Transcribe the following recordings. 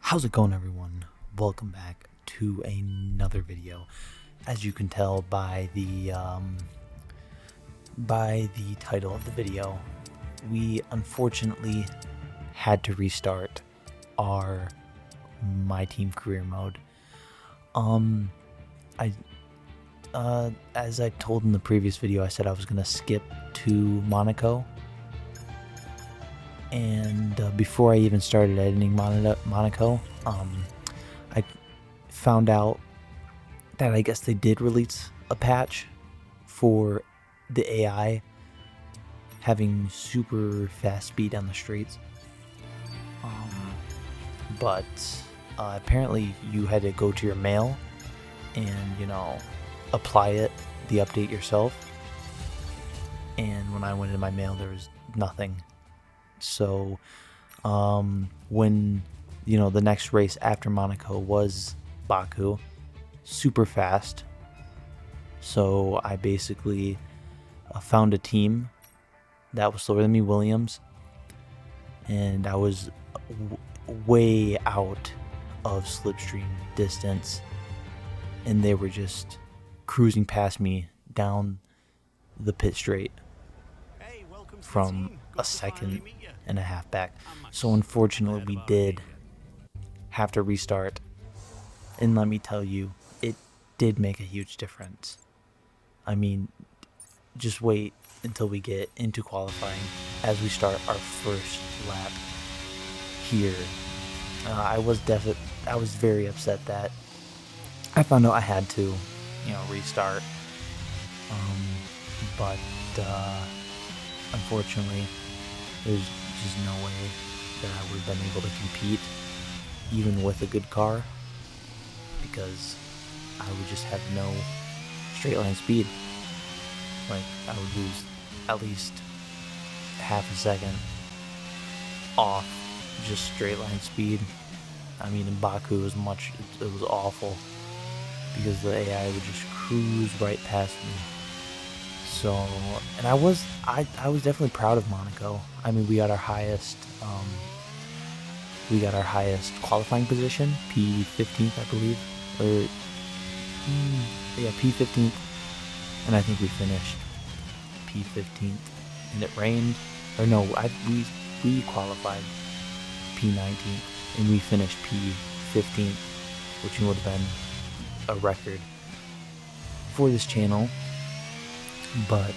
How's it going, everyone? Welcome back to another video. As you can tell by the title of the video, we unfortunately had to restart our MyTeam career mode. As I told in the previous video, I said I was gonna skip to Monaco. And before I even started editing Monaco, I found out that I guess they did release a patch for the AI having super fast speed on the streets. But apparently you had to go to your mail and, apply the update yourself. And when I went into my mail, there was nothing. So when the next race after Monaco was Baku, super fast, so I basically found a team that was slower than me, Williams, and I was way out of slipstream distance, and they were just cruising past me down the pit straight from a second and a half back. So unfortunately we did have to restart, and let me tell you, it did make a huge difference. I mean, just wait until we get into qualifying as we start our first lap here. I was very upset that I found out I had to restart, but unfortunately there's just no way that I would have been able to compete even with a good car, because I would just have no straight line speed. Like, I would lose at least half a second off just straight line speed. I mean, in Baku it was awful, because the AI would just cruise right past me. So, and I was definitely proud of Monaco. I mean, we got our highest qualifying position, P15th, I believe, or P15th, and I think we finished P15th, and it rained, or no, we qualified P19th, and we finished P15th, which would have been a record for this channel. But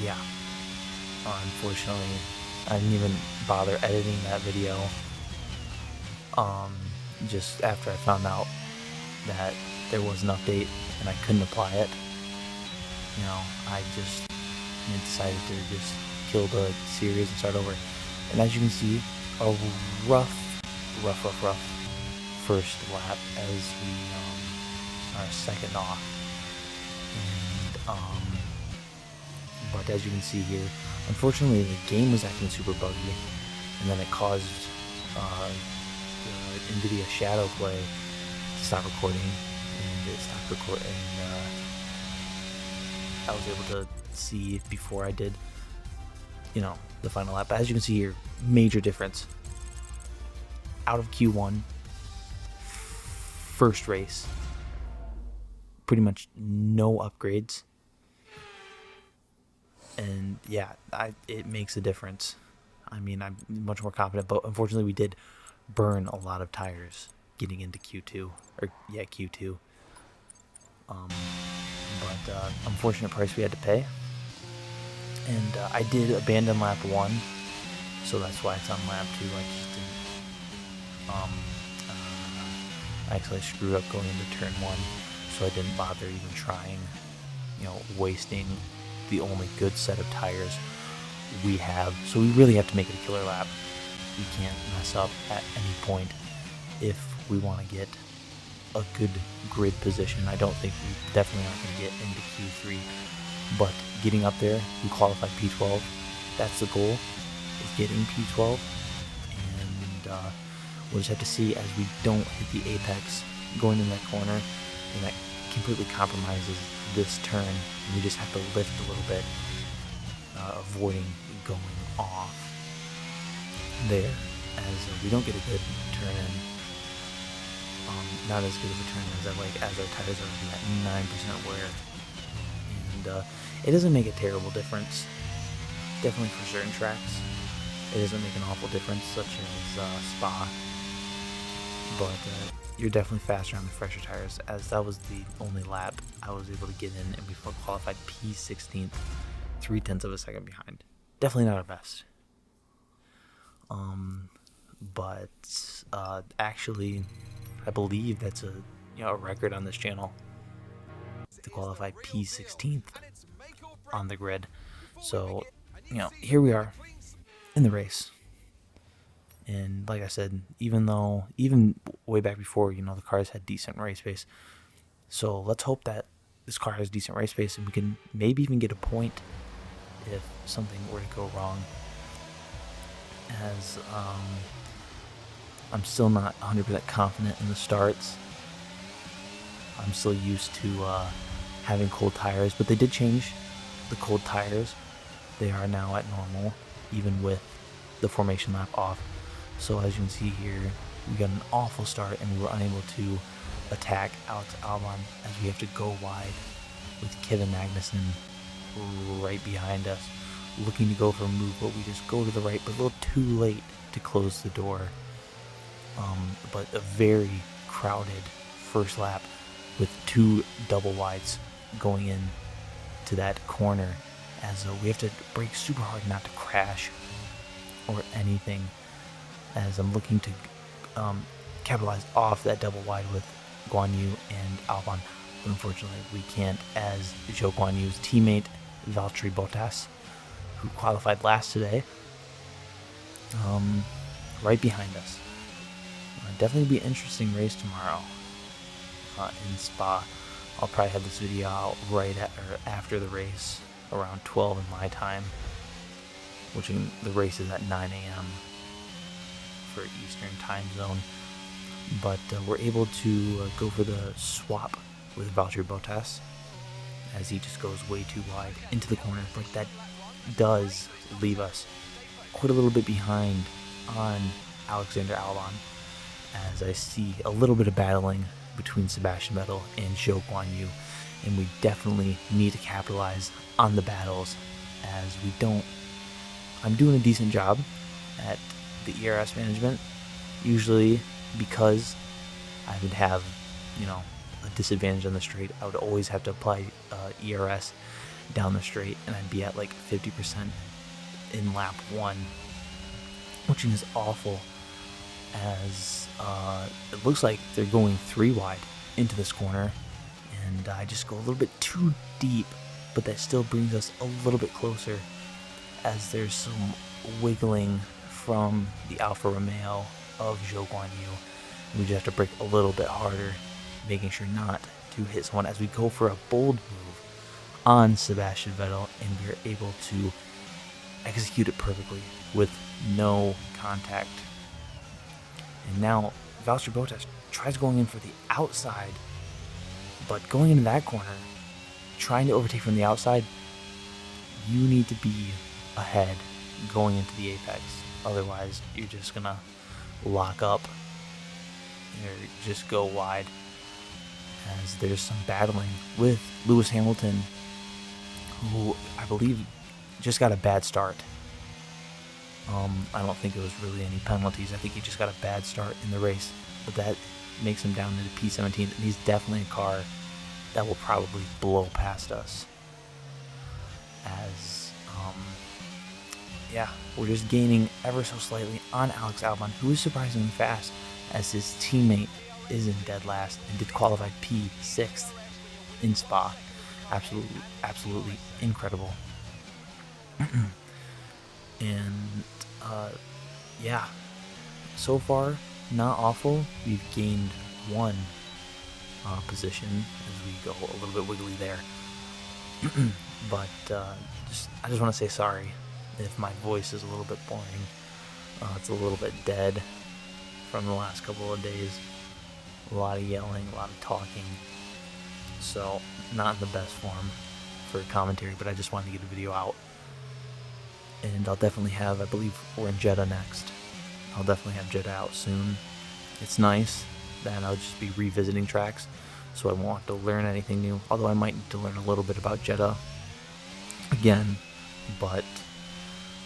yeah, unfortunately I didn't even bother editing that video just after I found out that there was an update and I couldn't apply it. I decided to just kill the series and start over. And as you can see, a rough first lap as we are second off. But as you can see here, unfortunately the game was acting super buggy, and then it caused the NVIDIA Shadow Play to stop recording, and it stopped recording. I was able to see before I did the final lap. But as you can see here, major difference out of Q1, first race, pretty much no upgrades, and yeah, it makes a difference. I mean, I'm much more confident, but unfortunately we did burn a lot of tires getting into Q2. But unfortunate price we had to pay, and I did abandon lap 1, so that's why it's on lap 2. I just didn't I actually screwed up going into turn 1, so I didn't bother even trying, wasting the only good set of tires we have. So we really have to make it a killer lap. We can't mess up at any point if we want to get a good grid position. I don't think we definitely aren't going to get into Q3, but getting up there, we qualified P12. That's the goal, is getting P12, and we'll just have to see as we don't hit the apex going in that corner, and that completely compromises this turn, and we just have to lift a little bit, avoiding going off there. as we don't get a good turn in. Not as good of a turn as I like, as our tires are at 9% wear. And it doesn't make a terrible difference. Definitely for certain tracks, it doesn't make an awful difference, such as Spa. But you're definitely faster on the fresher tires, as that was the only lap I was able to get in, and we qualified P16th, 0.3 of a second behind. Definitely not our best. But actually, I believe that's a record on this channel to qualify P16th on the grid. So, here we are in the race. And like I said, even way back before, the cars had decent race pace. So let's hope that this car has decent race pace and we can maybe even get a point if something were to go wrong. As I'm still not 100% confident in the starts. I'm still used to having cold tires, but they did change the cold tires. They are now at normal, even with the formation lap off. So as you can see here, we got an awful start and we were unable to attack Alex Albon, as we have to go wide with Kevin Magnussen right behind us, looking to go for a move, but we just go to the right, but a little too late to close the door. But a very crowded first lap with 2 double wides going in to that corner, as we have to brake super hard not to crash or anything, as I'm looking to capitalize off that double wide with Guan Yu and Albon. But unfortunately, we can't, as Zhou Guan Yu's teammate, Valtteri Bottas, who qualified last today, right behind us. Definitely be an interesting race tomorrow in Spa. I'll probably have this video out right after the race, around 12 in my time, which the race is at 9 a.m. for Eastern time zone. But we're able to go for the swap with Valtteri Bottas, as he just goes way too wide into the corner. But that does leave us quite a little bit behind on Alexander Albon, as I see a little bit of battling between Sebastian Vettel and Zhou Guan Yu, and we definitely need to capitalize on the battles, as we don't. I'm doing a decent job at the ERS management, usually, because I would have, a disadvantage on the straight. I would always have to apply ERS down the straight, and I'd be at like 50% in lap 1, which is awful, as it looks like they're going 3 wide into this corner, and I just go a little bit too deep, but that still brings us a little bit closer, as there's some wiggling from the Alfa Romeo of Zhou Guan Yu. We just have to brake a little bit harder, making sure not to hit someone, as we go for a bold move on Sebastian Vettel, and we're able to execute it perfectly with no contact. And now Valtteri Bottas tries going in for the outside, but going into that corner, trying to overtake from the outside, you need to be ahead going into the apex. Otherwise, you're just gonna lock up or just go wide, as there's some battling with Lewis Hamilton, who I believe just got a bad start. I don't think it was really any penalties. I think he just got a bad start in the race, but that makes him down into P17, and he's definitely a car that will probably blow past us. As we're just gaining ever so slightly on Alex Albon, who is surprisingly fast, as his teammate is in dead last and did qualify P6th in Spa. Absolutely incredible. And so far not awful. We've gained 1 position, as we go a little bit wiggly there. But I just want to say sorry if my voice is a little bit boring. It's a little bit dead from the last couple of days. A lot of yelling, a lot of talking. So not in the best form for commentary, but I just wanted to get a video out. And I'll definitely have, I believe we're in Jeddah next. I'll definitely have Jeddah out soon. It's nice that I'll just be revisiting tracks, so I won't have to learn anything new. Although I might need to learn a little bit about Jeddah again, but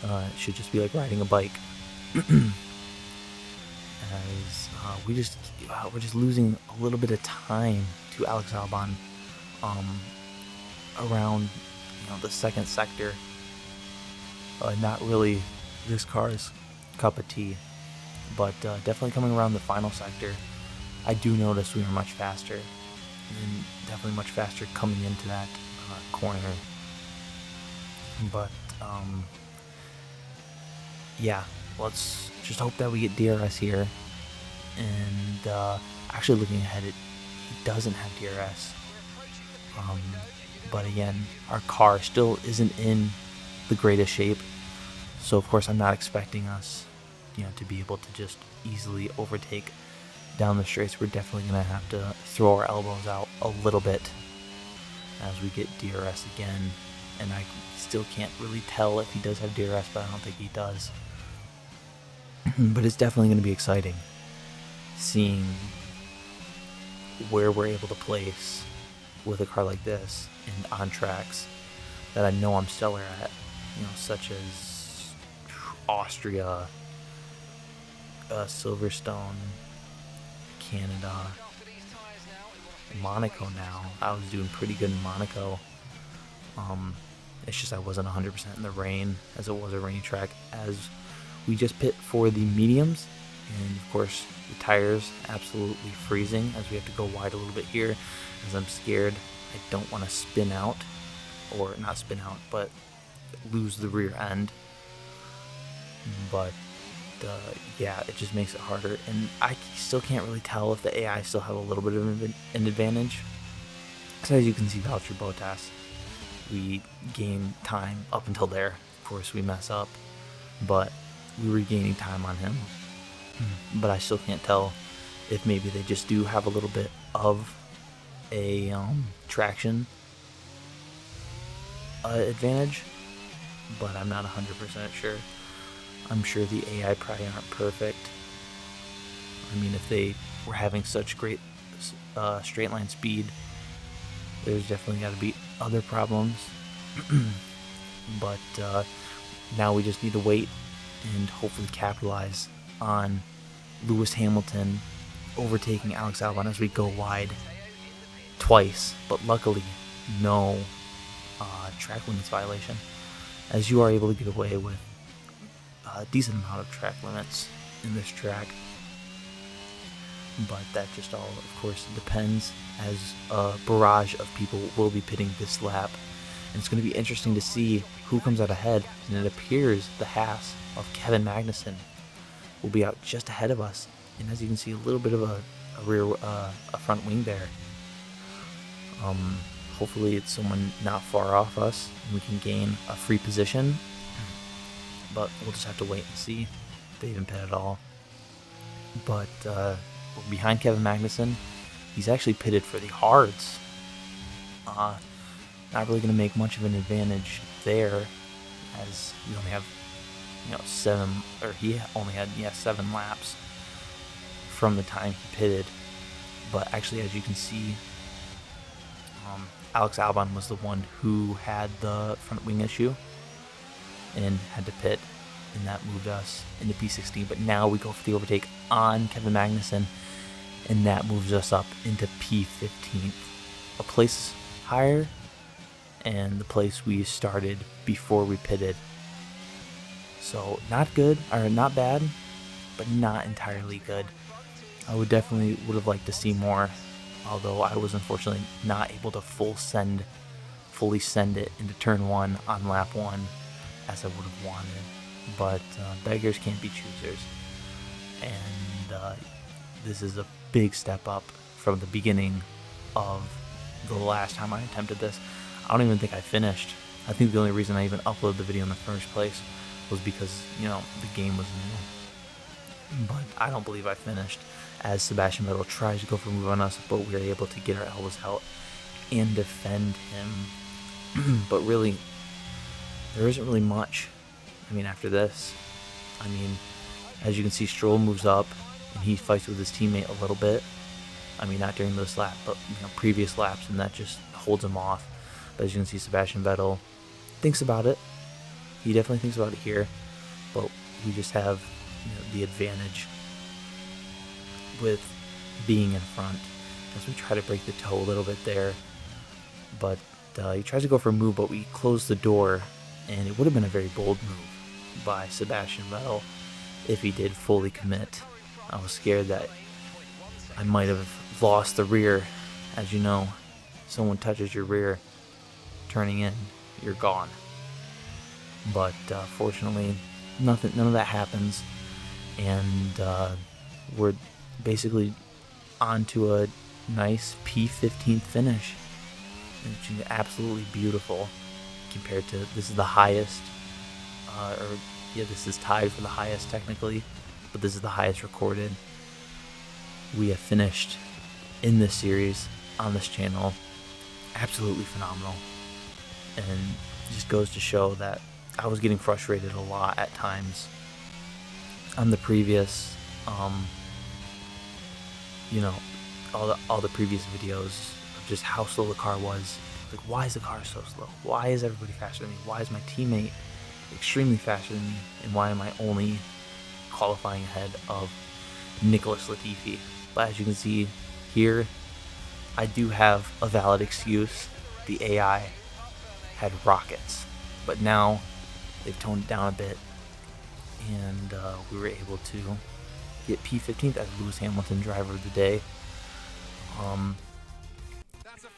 it should just be like riding a bike. As we're just losing a little bit of time to Alex Albon around the second sector. Not really this car's cup of tea, but definitely coming around the final sector, I do notice we are much faster, and definitely much faster coming into that corner. But yeah, let's just hope that we get DRS here. And actually looking ahead, he doesn't have DRS. But again, our car still isn't in the greatest shape, so of course I'm not expecting us to be able to just easily overtake down the straights. We're definitely going to have to throw our elbows out a little bit as we get DRS again. And I still can't really tell if he does have DRS, but I don't think he does. But it's definitely going to be exciting seeing where we're able to place with a car like this and on tracks that I know I'm stellar at, such as Austria, Silverstone, Canada, Monaco now. I was doing pretty good in Monaco. It's just I wasn't 100% in the rain, as it was a rainy track, as we just pit for the mediums, and of course the tires absolutely freezing as we have to go wide a little bit here, as I'm scared I don't want to spin out, or not spin out, but lose the rear end. But yeah, it just makes it harder, and I still can't really tell if the AI still have a little bit of an advantage. So as you can see, Valtteri Bottas, we gain time up until there. Of course we mess up, but we were gaining time on him. But I still can't tell if maybe they just do have a little bit of a traction advantage, but I'm not 100% sure. I'm sure the AI probably aren't perfect. I mean, if they were having such great straight line speed, there's definitely got to be other problems. But now we just need to wait and hopefully capitalize on Lewis Hamilton overtaking Alex Albon as we go wide twice, but luckily no track limits violation, as you are able to get away with a decent amount of track limits in this track. But that just all, of course, depends, as a barrage of people will be pitting this lap. And it's going to be interesting to see who comes out ahead. And it appears the Haas of Kevin Magnussen will be out just ahead of us. And as you can see, a little bit of a front wing there. Hopefully it's someone not far off us and we can gain a free position. But we'll just have to wait and see if they even pit at all. But we're behind Kevin Magnussen. He's actually pitted for the hards. Not really going to make much of an advantage there, as we only have he only had 7 laps from the time he pitted. But actually, as you can see, Alex Albon was the one who had the front wing issue and had to pit, and that moved us into P16. But now we go for the overtake on Kevin Magnussen, and that moves us up into P15, a place higher and the place we started before we pitted. So not good, or not bad, but not entirely good. I would have liked to see more, although I was unfortunately not able to fully send it into turn 1 on lap 1 as I would have wanted. But beggars can't be choosers, and this is a big step up from the beginning of the last time I attempted this. I don't even think I finished. I think the only reason I even uploaded the video in the first place was because, the game was new. But I don't believe I finished, as Sebastian Vettel tries to go for a move on us, but we were able to get our elbows out and defend him. But really, there isn't really much. After this, As you can see, Stroll moves up and he fights with his teammate a little bit. I mean, not during this lap, but previous laps, and that just holds him off. But as you can see, Sebastian Vettel thinks about it. He definitely thinks about it here, but we just have the advantage with being in front as we try to break the toe a little bit there. But he tries to go for a move, but we close the door, and it would have been a very bold move by Sebastian Vettel if he did fully commit. I was scared that I might have lost the rear. As you know, someone touches your rear turning in, you're gone. But fortunately, none of that happens, and we're basically onto a nice P15 finish, which is absolutely beautiful. Compared to, this is the highest, this is tied for the highest technically, but this is the highest recorded. We have finished in this series on this channel. Absolutely phenomenal, and it just goes to show that I was getting frustrated a lot at times on the previous, all the previous videos of just how slow the car was. Like, why is the car so slow? Why is everybody faster than me? Why is my teammate extremely faster than me? And why am I only qualifying ahead of Nicholas Latifi? But as you can see here, I do have a valid excuse. The AI had rockets, but now they've toned it down a bit, and we were able to get P15th as Lewis Hamilton driver of the day.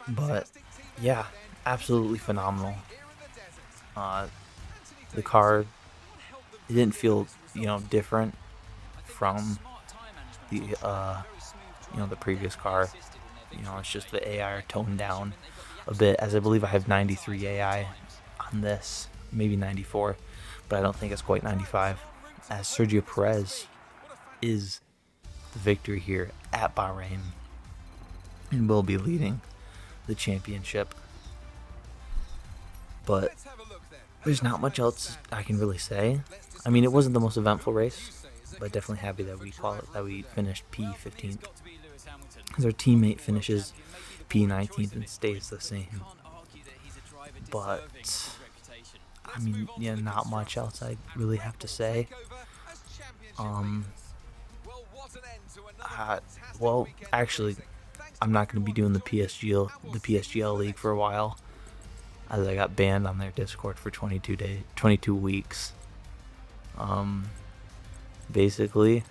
But yeah, absolutely phenomenal. The car, it didn't feel different from the the previous car. It's just the AI are toned down a bit, as I believe I have 93 AI on this, maybe 94, but I don't think it's quite 95, as Sergio Perez is the victory here at Bahrain and will be leading the championship. But there's not much else I can really say. I mean, it wasn't the most eventful race, but definitely happy that we finished P15th, because our teammate finishes P19th and stays the same. But I mean, not much else I really have to say. Well, actually, I'm not going to be doing the PSGL League for a while, as I got banned on their Discord for 22 weeks. Basically,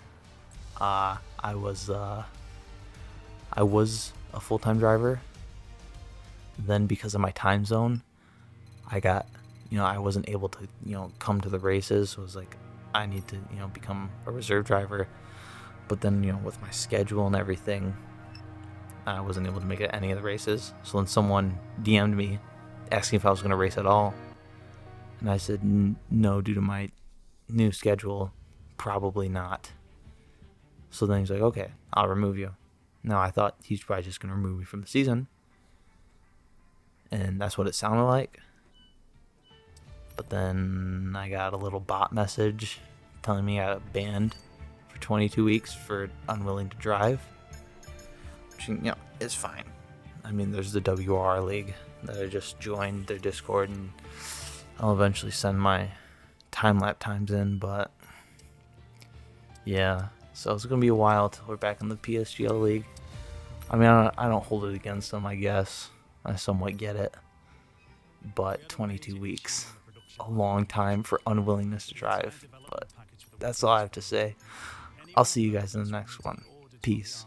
I was a full-time driver. Then, because of my time zone, I wasn't able to come to the races. So it was like, I need to become a reserve driver. But then with my schedule and everything, I wasn't able to make it at any of the races. So then someone DM'd me asking if I was going to race at all, and I said no, due to my new schedule, probably not. So then he's like, okay, I'll remove you. Now I thought he's probably just going to remove me from the season, and that's what it sounded like. But then I got a little bot message telling me I got banned for 22 weeks for unwilling to drive, which is fine. I mean, there's the WR League that I just joined their Discord, and I'll eventually send my time-lapse times in. But yeah, so it's gonna be a while till we're back in the PSGL League. I mean, I don't hold it against them, I guess. I somewhat get it, but 22 weeks, a long time for unwillingness to drive. But that's all I have to say. I'll see you guys in the next one. Peace.